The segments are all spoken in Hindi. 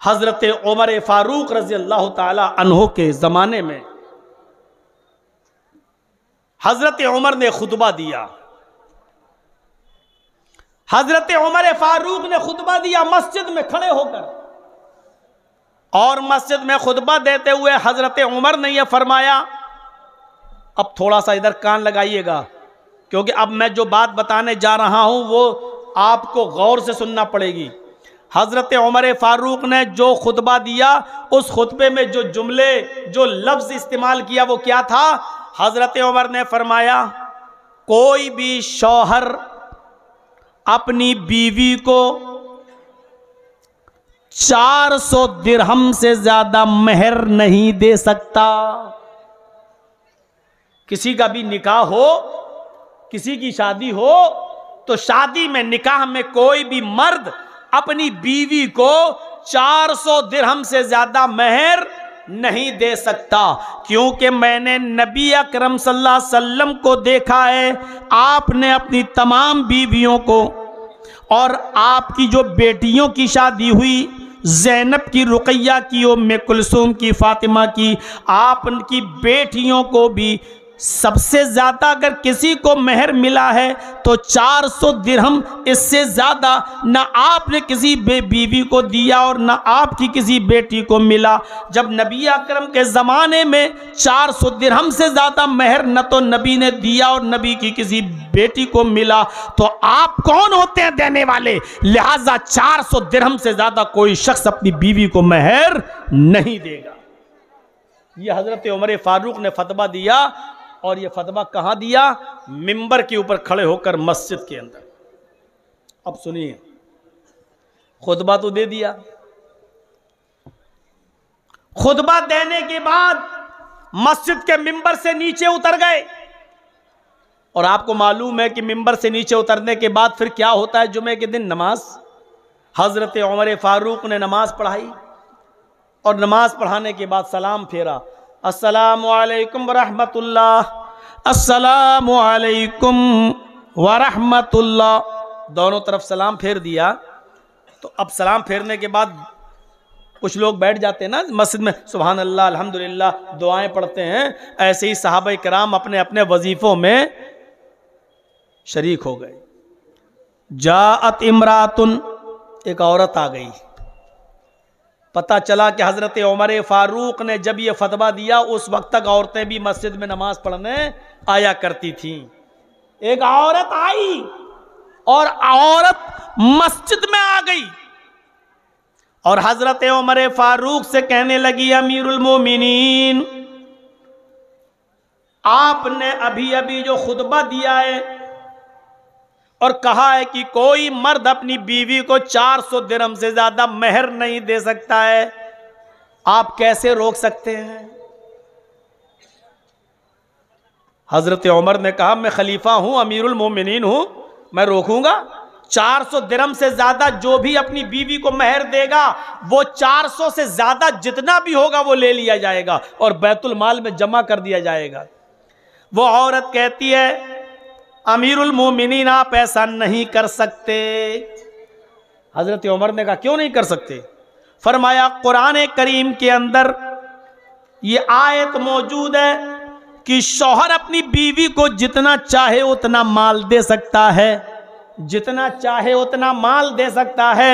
हजरत उमर फारूक रजी अल्लाह ताला अन्हो के ज़माने में हजरत उमर ने खुतबा दिया। हजरत उमर फारूक ने खुतबा दिया मस्जिद में खड़े होकर, और मस्जिद में खुतबा देते हुए हजरत उमर ने यह फरमाया, अब थोड़ा सा इधर कान लगाइएगा, क्योंकि अब मैं जो बात बताने जा रहा हूं वो आपको गौर से सुनना पड़ेगी। हजरत उमर फारूक ने जो खुतबा दिया, उस खुतबे में जो जुमले, जो लफ्ज इस्तेमाल किया वो क्या था? हजरत उमर ने फरमाया, कोई भी शौहर अपनी बीवी को 400 दिरहम से ज्यादा मेहर नहीं दे सकता। किसी का भी निकाह हो, किसी की शादी हो, तो शादी में, निकाह में कोई भी मर्द अपनी बीवी को 400 दिरहम से ज्यादा मेहर नहीं दे सकता, क्योंकि मैंने नबी अकरम सल्लल्लाहु अलैहि वसल्लम को देखा है, आपने अपनी तमाम बीवियों को, और आपकी जो बेटियों की शादी हुई, ज़ैनब की, रुक़ैया की, उम्मे कुलसूम की, फातिमा की, आपकी बेटियों को भी सबसे ज़्यादा अगर किसी को मेहर मिला है तो 400 दिरहम, इससे ज़्यादा ना आपने किसी बीवी को दिया और ना आपकी किसी बेटी को मिला। जब नबी अकरम के ज़माने में 400 दिरहम से ज़्यादा मेहर न तो नबी ने दिया और नबी की किसी बेटी को मिला, तो आप कौन होते हैं देने वाले? लिहाजा 400 दिरहम से ज़्यादा कोई शख्स अपनी बीवी को मेहर नहीं देगा। यह हज़रत उमर फारूक ने फतवा दिया, और ये फतवा कहां दिया? मिंबर के ऊपर खड़े होकर मस्जिद के अंदर। अब सुनिए, खुतबा तो दे दिया, खुतबा देने के बाद मस्जिद के मिंबर से नीचे उतर गए, और आपको मालूम है कि मिंबर से नीचे उतरने के बाद फिर क्या होता है? जुमे के दिन नमाज। हजरत उमर फारूक ने नमाज पढ़ाई, और नमाज पढ़ाने के बाद सलाम फेरा, अस्सलामु अलैकुम वरहमतुल्लाह, अस्सलामु अलैकुम वरहमतुल्लाह, दोनों तरफ सलाम फेर दिया। तो अब सलाम फेरने के बाद कुछ लोग बैठ जाते हैं ना मस्जिद में, सुभान अल्लाह, अल्हम्दुलिल्लाह, दुआएं पढ़ते हैं। ऐसे ही सहाबा किराम अपने अपने वजीफों में शरीक हो गए। जाअत इमरातुन, एक औरत आ गई। पता चला कि हजरत उमर फारूक ने जब यह फतवा दिया, उस वक्त तक औरतें भी मस्जिद में नमाज पढ़ने आया करती थीं। एक औरत आई और औरत मस्जिद में आ गई, और हजरत उमर फारूक से कहने लगी, अमीरुल मोमिनीन, आपने अभी अभी जो खुतबा दिया है और कहा है कि कोई मर्द अपनी बीवी को 400 दिरहम से ज्यादा मेहर नहीं दे सकता है, आप कैसे रोक सकते हैं? हजरत उमर ने कहा, मैं खलीफा हूं, अमीरुल मोमिनीन हूं, मैं रोकूंगा? 400 दिरहम से ज्यादा जो भी अपनी बीवी को मेहर देगा, वो 400 से ज्यादा जितना भी होगा वो ले लिया जाएगा और बैतुल माल में जमा कर दिया जाएगा। वो औरत कहती है, अमीरुल मोमिनीन, आप ऐसा नहीं कर सकते। हजरत उमर ने कहा, क्यों नहीं कर सकते? फरमाया, कुरान करीम के अंदर ये आयत मौजूद है कि शौहर अपनी बीवी को जितना चाहे उतना माल दे सकता है, जितना चाहे उतना माल दे सकता है।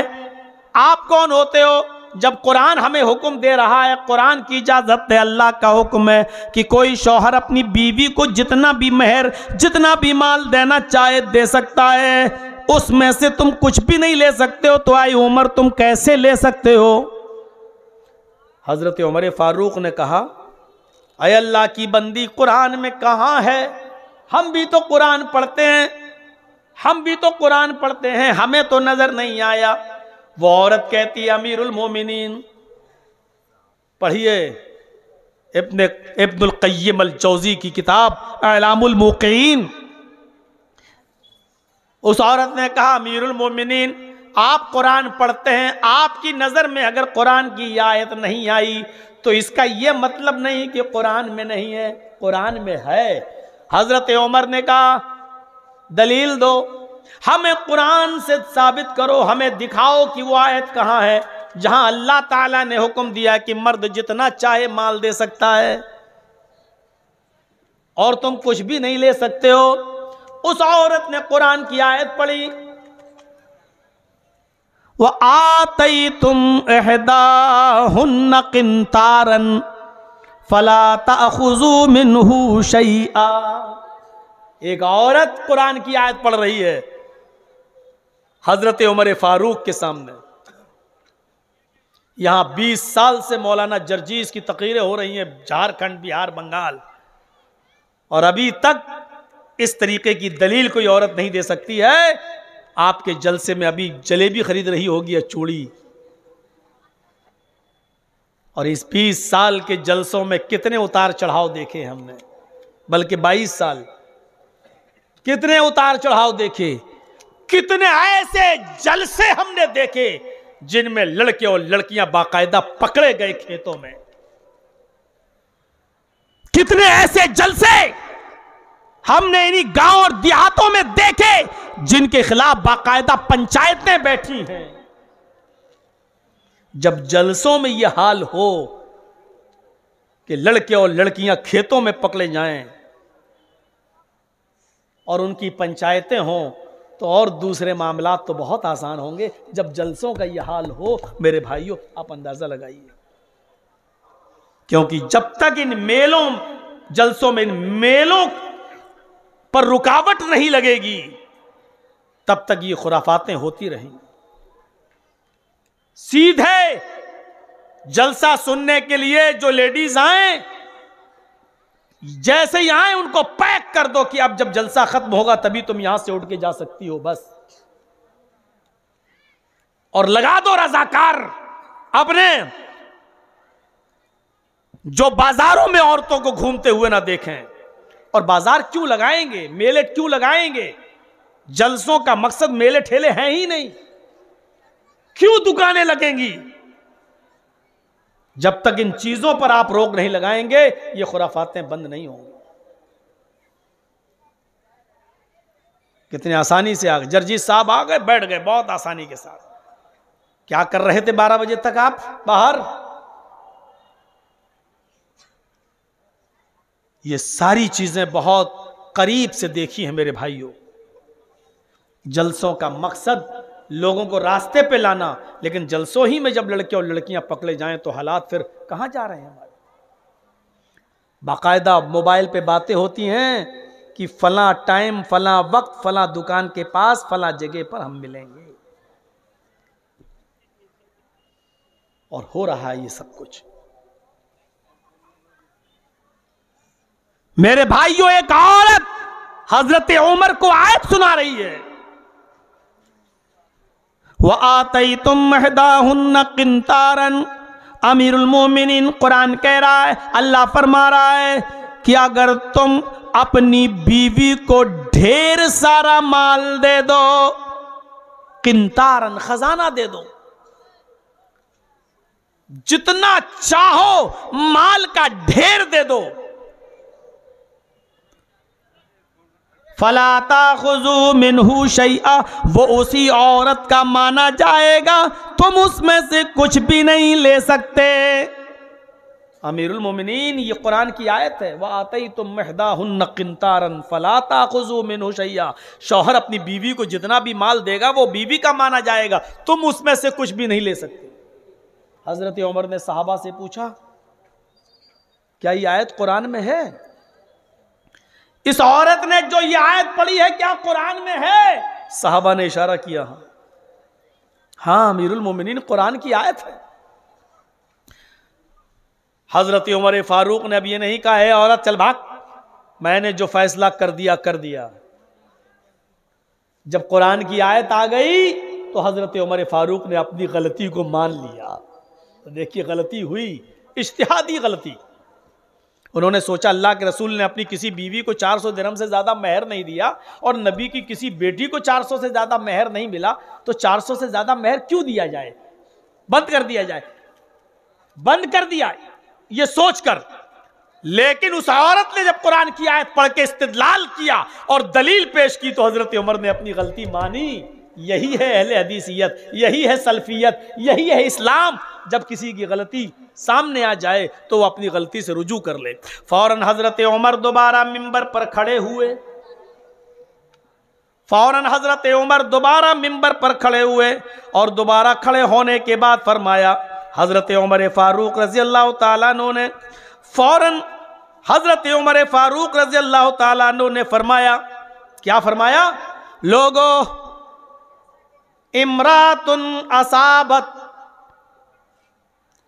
आप कौन होते हो जब कुरान हमें हुक्म दे रहा है? कुरान की इजाजत है, अल्लाह का हुक्म है कि कोई शौहर अपनी बीवी को जितना भी मेहर, जितना भी माल देना चाहे दे सकता है, उसमें से तुम कुछ भी नहीं ले सकते हो, तो आई उमर तुम कैसे ले सकते हो? हजरत उमर फारूक ने कहा, अय अल्लाह की बंदी, कुरान में कहाँ है? हम भी तो कुरान पढ़ते हैं, हम भी तो कुरान पढ़ते हैं, हमें तो नजर नहीं आया। वो औरत कहती है, अमीरुल मोमिनीन, पढ़िए इब्नुल क़य्यिम अल जौज़ी की किताब अलामुल मुक़ीन। उस औरत ने कहा, अमीरुल मोमिनीन, आप कुरान पढ़ते हैं, आपकी नज़र में अगर कुरान की आयत नहीं आई तो इसका यह मतलब नहीं कि कुरान में नहीं है, कुरान में है। हजरत उमर ने कहा, दलील दो, हमें कुरान से साबित करो, हमें दिखाओ कि वो आयत कहाँ है। जहां अल्लाह ताला ने हुक्म दिया कि मर्द जितना चाहे माल दे सकता है और तुम कुछ भी नहीं ले सकते हो, उस औरत ने कुरान की आयत पढ़ी, व आतई तुम इहदाहुन्ना किंतारन फला ताखुजू मिन्हु शैआ। एक औरत कुरान की आयत पढ़ रही है हजरत उमर फारूक के सामने। यहां 20 साल से मौलाना जर्जीस की तकरीरें हो रही हैं झारखंड, बिहार, बंगाल, और अभी तक इस तरीके की दलील कोई औरत नहीं दे सकती है। आपके जलसे में अभी जलेबी खरीद रही होगी या चूड़ी। और इस 20 साल के जलसों में कितने उतार चढ़ाव देखे हमने, बल्कि 22 साल, कितने उतार चढ़ाव देखे, कितने ऐसे जलसे हमने देखे जिनमें लड़के और लड़कियां बाकायदा पकड़े गए खेतों में। कितने ऐसे जलसे हमने इन्हीं गांव और देहातों में देखे जिनके खिलाफ बाकायदा पंचायतें बैठी हैं। जब जलसों में यह हाल हो कि लड़के और लड़कियां खेतों में पकड़े जाएं और उनकी पंचायतें हों, तो और दूसरे मामला तो बहुत आसान होंगे। जब जलसों का यह हाल हो मेरे भाइयों, आप अंदाजा लगाइए, क्योंकि जब तक इन मेलों जलसों में, इन मेलों पर रुकावट नहीं लगेगी, तब तक ये खुराफातें होती रहेंगी। सीधे जलसा सुनने के लिए जो लेडीज आए, जैसे ही आए उनको पैक कर दो कि अब जब जलसा खत्म होगा तभी तुम यहां से उठ के जा सकती हो, बस। और लगा दो रजाकार अपने, जो बाजारों में औरतों को घूमते हुए ना देखें। और बाजार क्यों लगाएंगे, मेले क्यों लगाएंगे? जलसों का मकसद मेले ठेले हैं ही नहीं, क्यों दुकानें लगेंगी? जब तक इन चीजों पर आप रोक नहीं लगाएंगे ये खुराफातें बंद नहीं होंगी। कितने आसानी से आ गए, जर्जीस साहब आ गए, बैठ गए बहुत आसानी के साथ। क्या कर रहे थे 12 बजे तक आप बाहर? ये सारी चीजें बहुत करीब से देखी हैं मेरे भाइयों। जलसों का मकसद लोगों को रास्ते पे लाना, लेकिन जलसों ही में जब लड़के और लड़कियां पकड़े जाएं तो हालात फिर कहां जा रहे हैं हमारे। बाकायदा मोबाइल पे बातें होती हैं कि फला टाइम, फला वक्त, फला दुकान के पास, फला जगह पर हम मिलेंगे, और हो रहा है ये सब कुछ। मेरे भाइयों, एक औरत हजरत उमर को आयत सुना रही है, व आतई तुम महदाहुन्ना किंतारन। अमीरुल मोमिनीन कुरान कह रहा है, अल्लाह फरमा रहा है कि अगर तुम अपनी बीवी को ढेर सारा माल दे दो, किंतारन खजाना दे दो, जितना चाहो माल का ढेर दे दो, फला ताखुजू मिन्हु शैआ, वो उसी औरत का माना जाएगा, तुम उसमें से कुछ भी नहीं ले सकते। अमीरुल मोमिनीन, ये कुरान की आयत है, वह आतई तुम महदाहुन्ना किंतारन फला ताखुजू मिन्हु शैआ। शौहर अपनी बीवी को जितना भी माल देगा वो बीवी का माना जाएगा, तुम उसमें से कुछ भी नहीं ले सकते। हजरत उमर ने सहाबा से पूछा, क्या ये आयत कुरान में है? इस औरत ने जो ये आयत पढ़ी है क्या कुरान में है? साहबा ने इशारा किया, हाँ अमीरुल मोमिनीन, कुरान की आयत है। हजरत उमर फारूक ने अब ये नहीं कहा है औरत चल भाग, मैंने जो फैसला कर दिया कर दिया। जब कुरान की आयत आ गई तो हजरत उमर फारूक ने अपनी गलती को मान लिया। तो देखिए गलती हुई, इज्तिहादी गलती। उन्होंने सोचा अल्लाह के रसूल ने अपनी किसी बीवी को 400 दिरहम से ज्यादा मेहर नहीं दिया और नबी की किसी बेटी को 400 से ज्यादा मेहर नहीं मिला, तो 400 से ज्यादा मेहर क्यों दिया जाए, बंद कर दिया जाए, बंद कर दिया ये सोचकर। लेकिन उस औरत ने जब कुरान की आयत पढ़ के इस्तिदलाल किया और दलील पेश की तो हजरत उमर ने अपनी गलती मानी यही है अहले हदीसियत, यही है सल्फियत, यही है इस्लाम। जब किसी की गलती सामने आ जाए तो वो अपनी गलती से रुजू कर ले। फौरन हजरत उमर दोबारा मिंबर पर खड़े हुए, फौरन हजरत उमर दोबारा मिंबर पर खड़े हुए और दोबारा खड़े होने के बाद फरमाया, हजरत उमर फारूक रजी अल्लाह ताला अन्हु ने फौरन हजरत उमर फारूक रजी अल्लाह ताला अन्हु ने फरमाया, क्या फरमाया? लोगो इमरातुन असाबत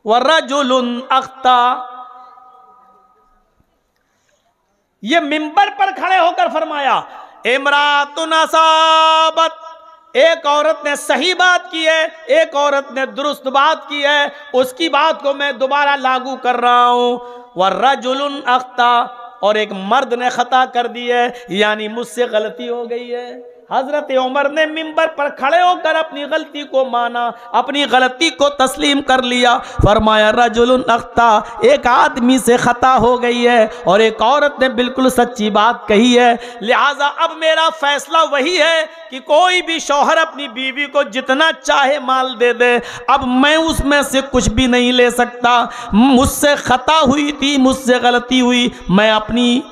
व रजुलुन अख्ता। ये मिंबर पर खड़े होकर फरमाया, इमरातुन असाबत, एक औरत ने सही बात की है, एक औरत ने दुरुस्त बात की है, उसकी बात को मैं दोबारा लागू कर रहा हूं। व रजुलुन अख्ता, और एक मर्द ने खता कर दी है, यानी मुझसे गलती हो गई है। हजरत उमर ने मिंबर पर खड़े होकर अपनी गलती को माना, अपनी गलती को तस्लीम कर लिया। फरमाया रजुलुन अख्ता, एक आदमी से खता हो गई है और एक औरत ने बिल्कुल सच्ची बात कही है, लिहाजा अब मेरा फैसला वही है कि कोई भी शौहर अपनी बीवी को जितना चाहे माल दे दे, अब मैं उसमें से कुछ भी नहीं ले सकता। मुझसे खता हुई थी, मुझसे गलती हुई, मैं अपनी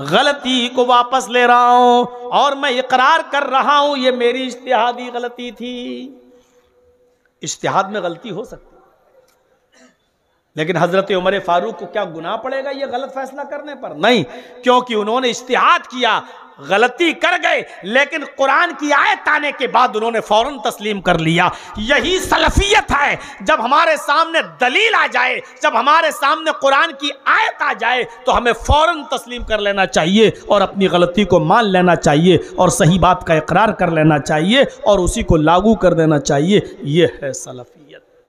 गलती को वापस ले रहा हूं और मैं इकरार कर रहा हूं ये मेरी इज्तिहादी गलती थी। इज्तिहाद में गलती हो सकती है, लेकिन हजरत उमर फारूक को क्या गुनाह पड़ेगा ये गलत फैसला करने पर? नहीं, क्योंकि उन्होंने इज्तिहाद किया, गलती कर गए, लेकिन कुरान की आयत आने के बाद उन्होंने फौरन तस्लीम कर लिया। यही सलफियत है। जब हमारे सामने दलील आ जाए, जब हमारे सामने कुरान की आयत आ जाए, तो हमें फौरन तस्लीम कर लेना चाहिए और अपनी गलती को मान लेना चाहिए और सही बात का इकरार कर लेना चाहिए और उसी को लागू कर देना चाहिए। यह है सलफियत।